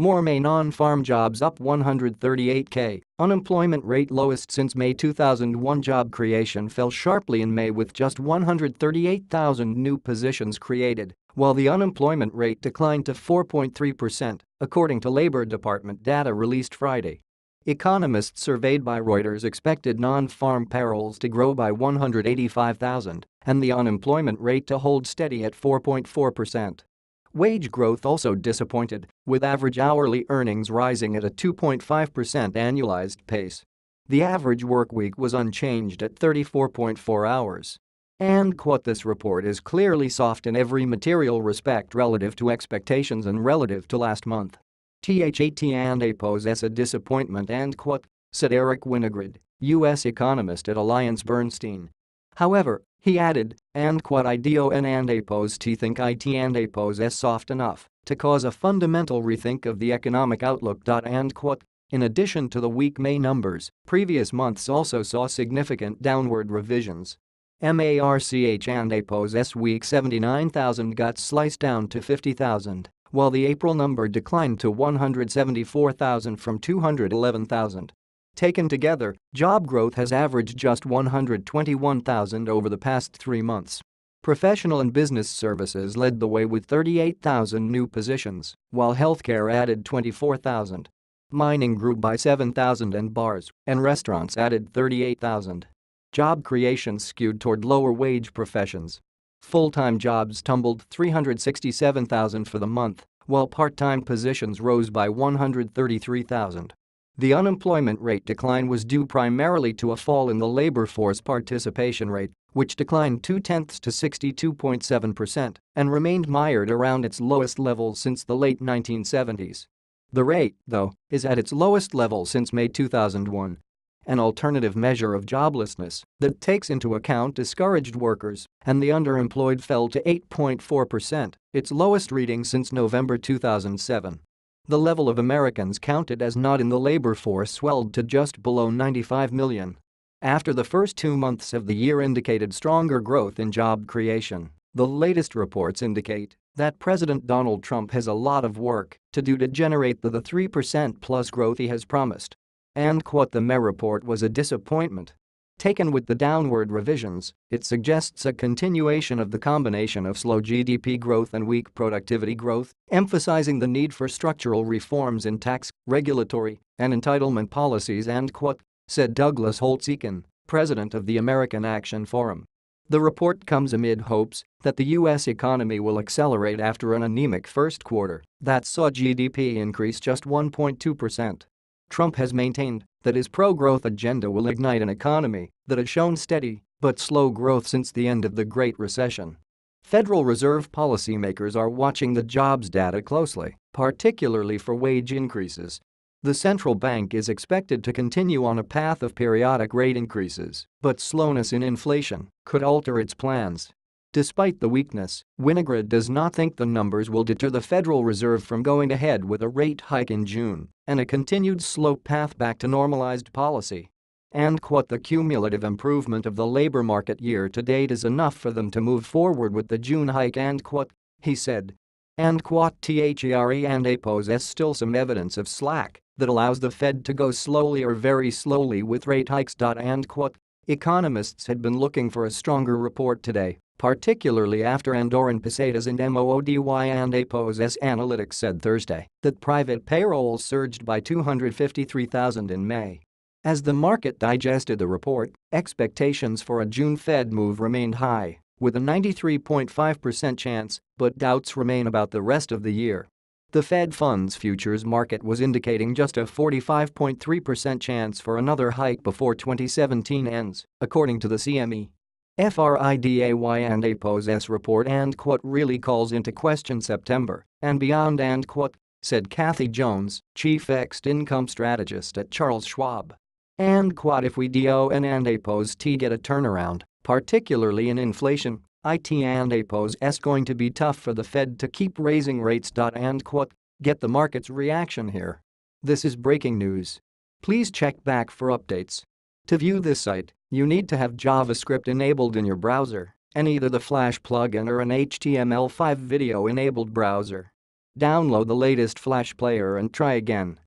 More May non-farm jobs up 138K, unemployment rate lowest since May 2001. Job creation fell sharply in May with just 138,000 new positions created, while the unemployment rate declined to 4.3%, according to Labor Department data released Friday. Economists surveyed by Reuters expected non-farm payrolls to grow by 185,000 and the unemployment rate to hold steady at 4.4%. Wage growth also disappointed, with average hourly earnings rising at a 2.5% annualized pace. The average workweek was unchanged at 34.4 hours. And this report is clearly soft in every material respect relative to expectations and relative to last month. THAT poses a disappointment said Eric Winograd, U.S. economist at AllianceBernstein. However, he added, I don't think it is soft enough to cause a fundamental rethink of the economic outlook. In addition to the weak May numbers, previous months also saw significant downward revisions. March week 79,000 got sliced down to 50,000, while the April number declined to 174,000 from 211,000. Taken together, job growth has averaged just 121,000 over the past 3 months. Professional and business services led the way with 38,000 new positions, while healthcare added 24,000. Mining grew by 7,000 and bars and restaurants added 38,000. Job creation skewed toward lower-wage professions. Full-time jobs tumbled 367,000 for the month, while part-time positions rose by 133,000. The unemployment rate decline was due primarily to a fall in the labor force participation rate, which declined 0.2 to 62.7% and remained mired around its lowest level since the late 1970s. The rate, though, is at its lowest level since May 2001. An alternative measure of joblessness that takes into account discouraged workers and the underemployed fell to 8.4%, its lowest reading since November 2007. The level of Americans counted as not in the labor force swelled to just below 95 million. After the first 2 months of the year indicated stronger growth in job creation, the latest reports indicate that President Donald Trump has a lot of work to do to generate the 3% plus growth he has promised. The May report was a disappointment. Taken with the downward revisions, it suggests a continuation of the combination of slow GDP growth and weak productivity growth, emphasizing the need for structural reforms in tax, regulatory, and entitlement policies said Douglas Holtz-Eakin, president of the American Action Forum. The report comes amid hopes that the U.S. economy will accelerate after an anemic first quarter that saw GDP increase just 1.2%. Trump has maintained that his pro-growth agenda will ignite an economy that has shown steady but slow growth since the end of the Great Recession. Federal Reserve policymakers are watching the jobs data closely, particularly for wage increases. The central bank is expected to continue on a path of periodic rate increases, but slowness in inflation could alter its plans. Despite the weakness, Winograd does not think the numbers will deter the Federal Reserve from going ahead with a rate hike in June and a continued slow path back to normalized policy. The cumulative improvement of the labor market year to date is enough for them to move forward with the June hike he said. THERE poses still some evidence of slack that allows the Fed to go slowly or very slowly with rate hikes. Economists had been looking for a stronger report today, particularly after Andorran Pesetas and MOODY and APOS Analytics said Thursday that private payrolls surged by 253,000 in May. As the market digested the report, expectations for a June Fed move remained high, with a 93.5% chance, but doubts remain about the rest of the year. The Fed funds futures market was indicating just a 45.3% chance for another hike before 2017 ends, according to the CME. FRIDAY and APOS report really calls into question September and beyond said Kathy Jones, chief fixed income strategist at Charles Schwab. If we DO and APOS get a turnaround, particularly in inflation, IT and APOS going to be tough for the Fed to keep raising rates. Get the market's reaction here. This is breaking news. Please check back for updates. To view this site, you need to have JavaScript enabled in your browser and either the Flash plugin or an HTML5 video-enabled browser. Download the latest Flash player and try again.